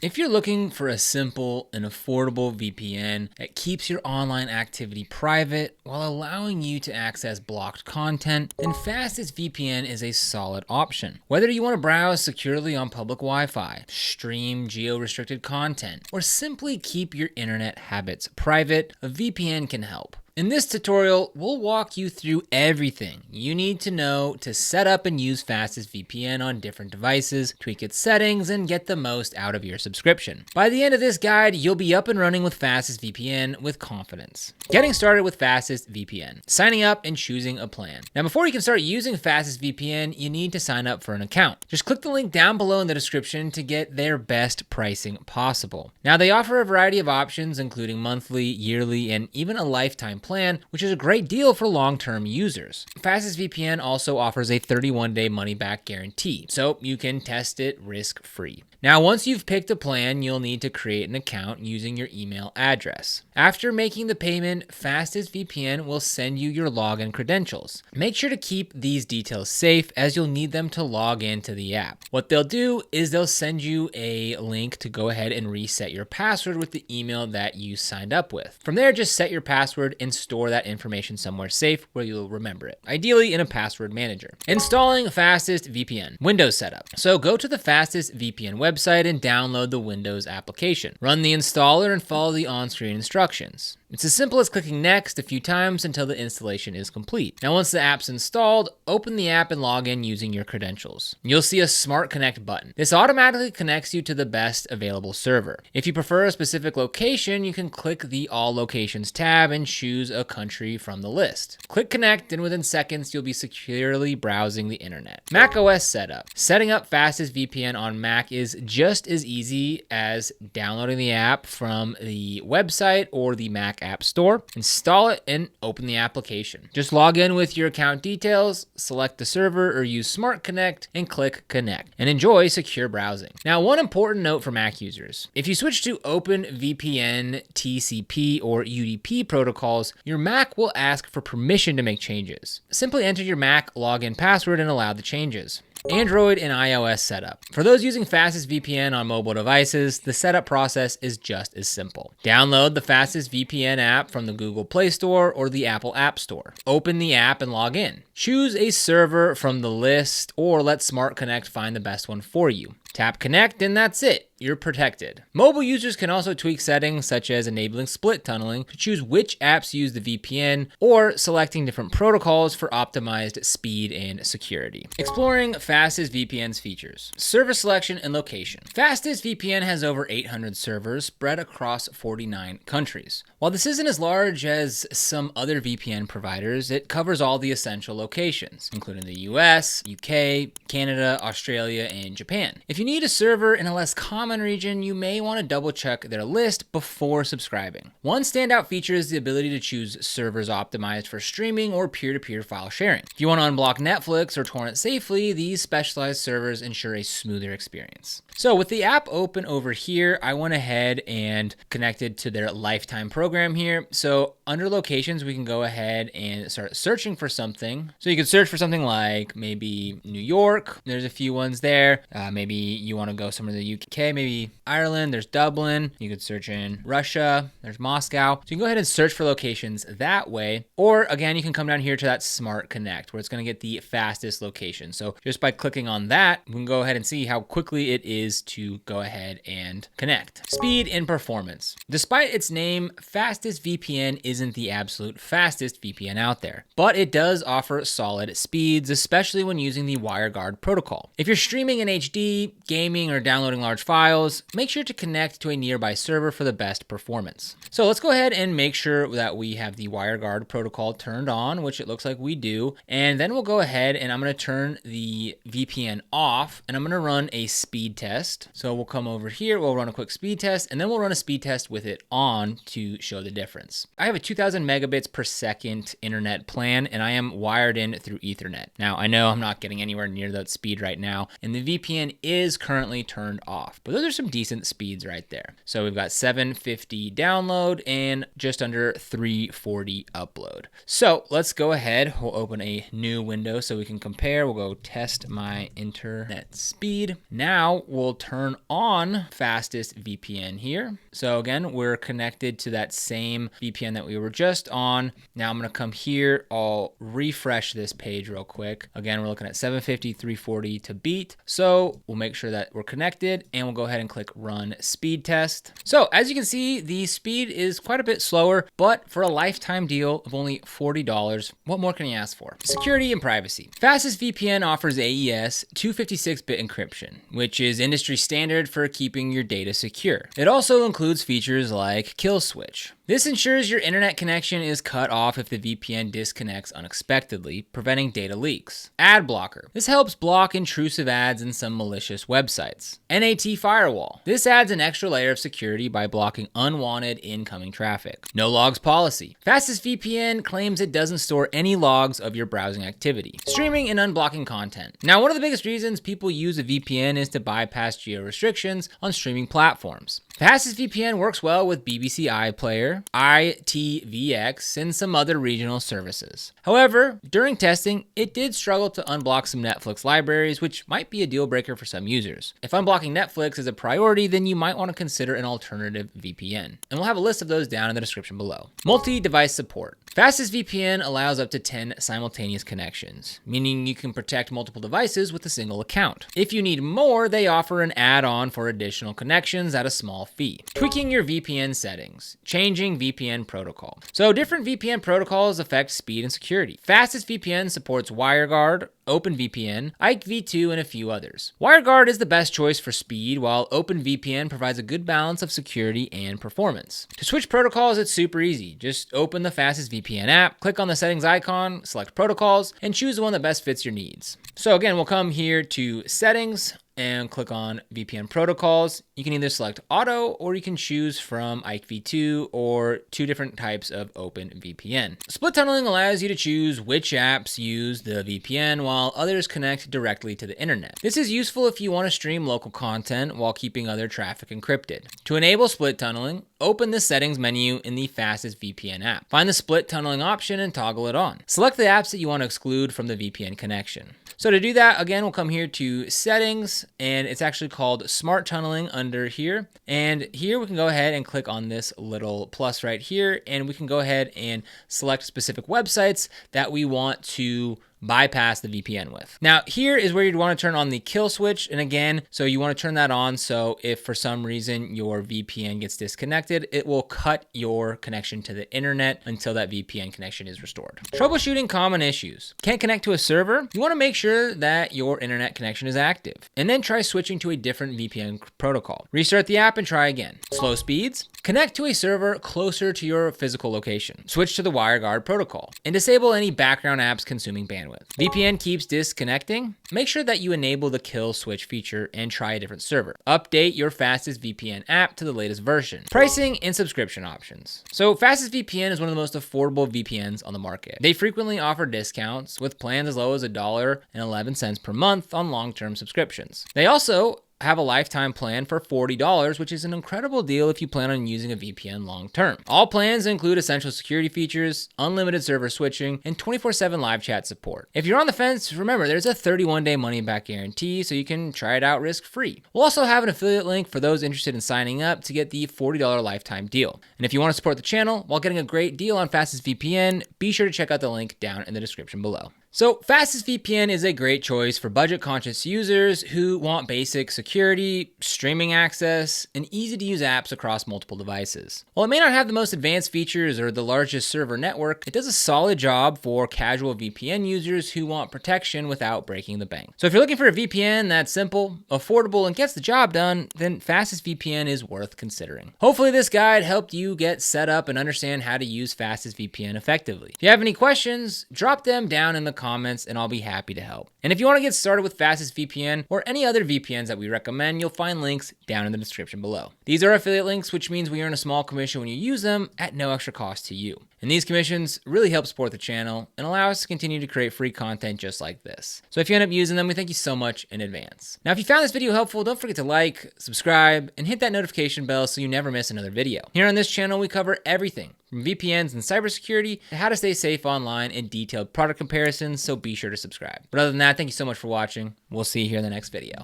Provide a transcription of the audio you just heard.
If you're looking for a simple and affordable VPN that keeps your online activity private while allowing you to access blocked content, then FastestVPN is a solid option. Whether you want to browse securely on public Wi-Fi, stream geo-restricted content, or simply keep your internet habits private, a VPN can help. In this tutorial, we'll walk you through everything you need to know to set up and use FastestVPN on different devices, tweak its settings, and get the most out of your subscription. By the end of this guide, you'll be up and running with FastestVPN with confidence. Getting started with FastestVPN, signing up and choosing a plan. Now, before you can start using FastestVPN, you need to sign up for an account. Just click the link down below in the description to get their best pricing possible. Now, they offer a variety of options, including monthly, yearly, and even a lifetime plan, which is a great deal for long-term users. FastestVPN also offers a 31-day money-back guarantee, so you can test it risk-free. Now, once you've picked a plan, you'll need to create an account using your email address. After making the payment, FastestVPN will send you your login credentials. Make sure to keep these details safe as you'll need them to log into the app. What they'll do is they'll send you a link to go ahead and reset your password with the email that you signed up with. From there, just set your password and store that information somewhere safe where you'll remember it, ideally in a password manager. Installing FastestVPN. Windows setup. So go to the FastestVPN website and download the Windows application. Run the installer and follow the on-screen instructions. It's as simple as clicking next a few times until the installation is complete. Now, once the app's installed, open the app and log in using your credentials. You'll see a Smart Connect button. This automatically connects you to the best available server. If you prefer a specific location, you can click the All Locations tab and choose a country from the list. Click Connect, and within seconds, you'll be securely browsing the internet. Mac OS setup. Setting up FastestVPN on Mac is just as easy as downloading the app from the website or the Mac App Store, install it, and open the application. Just log in with your account details, select the server or use Smart Connect, and click Connect, and enjoy secure browsing. Now, one important note for Mac users. If you switch to OpenVPN, TCP, or UDP protocols, your Mac will ask for permission to make changes. Simply enter your Mac login password and allow the changes. Android and iOS setup. For those using FastestVPN on mobile devices, the setup process is just as simple. Download the FastestVPN app from the Google Play Store or the Apple App Store. Open the app and log in. Choose a server from the list or let Smart Connect find the best one for you. Tap Connect and that's it. You're protected. Mobile users can also tweak settings such as enabling split tunneling to choose which apps use the VPN or selecting different protocols for optimized speed and security. Exploring FastestVPN's features. Server selection and location. FastestVPN has over 800 servers spread across 49 countries. While this isn't as large as some other VPN providers, it covers all the essential locations, including the US, UK, Canada, Australia, and Japan. If you need a server in a less common region, you may want to double check their list before subscribing. One standout feature is the ability to choose servers optimized for streaming or peer-to-peer file sharing. If you want to unblock Netflix or torrent safely, these specialized servers ensure a smoother experience. So with the app open over here, I went ahead and connected to their lifetime program here. So under locations, we can go ahead and start searching for something. So you can search for something like maybe New York. There's a few ones there. Maybe you want to go somewhere in the UK, maybe Ireland, there's Dublin. You could search in Russia, there's Moscow. So you can go ahead and search for locations that way. Or again, you can come down here to that Smart Connect where it's going to get the fastest location. So just by clicking on that, we can go ahead and see how quickly it is to go ahead and connect. Speed and performance. Despite its name, FastestVPN isn't the absolute fastest VPN out there, but it does offer solid speeds, especially when using the WireGuard protocol. If you're streaming in HD, gaming, or downloading large files, make sure to connect to a nearby server for the best performance. So let's go ahead and make sure that we have the WireGuard protocol turned on, which it looks like we do. And then we'll go ahead and I'm going to turn the VPN off and I'm going to run a speed test. So we'll come over here, we'll run a quick speed test, and then we'll run a speed test with it on to show the difference. I have a 2000 megabits per second internet plan, and I am wired in through Ethernet. Now, I know I'm not getting anywhere near that speed right now, and the VPN is currently turned off, but those are some decent speeds right there. So we've got 750 download and just under 340 upload. So let's go ahead, we'll open a new window so we can compare. We'll go test my internet speed. Now we'll will turn on FastestVPN here. So again, we're connected to that same VPN that we were just on. Now I'm going to come here. I'll refresh this page real quick. Again, we're looking at 750, 340 to beat. So we'll make sure that we're connected and we'll go ahead and click run speed test. So as you can see, the speed is quite a bit slower, but for a lifetime deal of only $40, what more can you ask for? Security and privacy. FastestVPN offers AES 256-bit encryption, which is industry standard for keeping your data secure. It also includes features like kill switch. This ensures your internet connection is cut off if the VPN disconnects unexpectedly, preventing data leaks. Ad blocker. This helps block intrusive ads and some malicious websites. NAT firewall. This adds an extra layer of security by blocking unwanted incoming traffic. No logs policy. FastestVPN claims it doesn't store any logs of your browsing activity. Streaming and unblocking content. Now, one of the biggest reasons people use a VPN is to bypass geo restrictions on streaming platforms. FastestVPN works well with BBC iPlayer, ITVX, and some other regional services. However, during testing, it did struggle to unblock some Netflix libraries, which might be a deal breaker for some users. If unblocking Netflix is a priority, then you might want to consider an alternative VPN. And we'll have a list of those down in the description below. Multi-device support. FastestVPN allows up to 10 simultaneous connections, meaning you can protect multiple devices with a single account. If you need more, they offer an add-on for additional connections at a small fee. Tweaking your VPN settings. Changing VPN protocol. So different VPN protocols affect speed and security. FastestVPN supports WireGuard, OpenVPN, IPv2, and a few others. WireGuard is the best choice for speed, while OpenVPN provides a good balance of security and performance. To switch protocols, it's super easy. Just open the FastestVPN app, click on the settings icon, select protocols, and choose the one that best fits your needs. So again, we'll come here to settings and click on VPN protocols. You can either select auto or you can choose from IPv2 or two different types of OpenVPN. Split tunneling allows you to choose which apps use the VPN while others connect directly to the internet. This is useful if you want to stream local content while keeping other traffic encrypted. To enable split tunneling, open the settings menu in the FastestVPN app. Find the split tunneling option and toggle it on. Select the apps that you want to exclude from the VPN connection. So to do that, again, we'll come here to settings, and it's actually called smart tunneling under here. And here we can go ahead and click on this little plus right here, and we can go ahead and select specific websites that we want to bypass the VPN with. Now, here is where you'd want to turn on the kill switch. And again, so you want to turn that on. So if for some reason your VPN gets disconnected, it will cut your connection to the internet until that VPN connection is restored. Troubleshooting common issues. Can't connect to a server? You want to make sure that your internet connection is active, and then try switching to a different VPN protocol. Restart the app and try again. Slow speeds? Connect to a server closer to your physical location. Switch to the WireGuard protocol and disable any background apps consuming bandwidth. VPN keeps disconnecting? Make sure that you enable the kill switch feature and try a different server. Update your FastestVPN app to the latest version. Pricing and subscription options. So FastestVPN is one of the most affordable VPNs on the market. They frequently offer discounts with plans as low as $1.11 per month on long-term subscriptions. They also have a lifetime plan for $40, which is an incredible deal if you plan on using a VPN long term. All plans include essential security features, unlimited server switching, and 24/7 live chat support. If you're on the fence, remember there's a 31-day money-back guarantee, so you can try it out risk-free. We'll also have an affiliate link for those interested in signing up to get the $40 lifetime deal. And if you want to support the channel while getting a great deal on FastestVPN, be sure to check out the link down in the description below. So FastestVPN is a great choice for budget-conscious users who want basic security, streaming access, and easy-to-use apps across multiple devices. While it may not have the most advanced features or the largest server network, it does a solid job for casual VPN users who want protection without breaking the bank. So if you're looking for a VPN that's simple, affordable, and gets the job done, then FastestVPN is worth considering. Hopefully this guide helped you get set up and understand how to use FastestVPN effectively. If you have any questions, drop them down in the comments and I'll be happy to help. And if you want to get started with FastestVPN or any other VPNs that we recommend, you'll find links down in the description below. These are affiliate links, which means we earn a small commission when you use them at no extra cost to you. And these commissions really help support the channel and allow us to continue to create free content just like this. So if you end up using them, we thank you so much in advance. Now, if you found this video helpful, don't forget to like, subscribe, and hit that notification bell so you never miss another video. Here on this channel, we cover everything from VPNs and cybersecurity to how to stay safe online and detailed product comparisons, so be sure to subscribe. But other than that, thank you so much for watching. We'll see you here in the next video.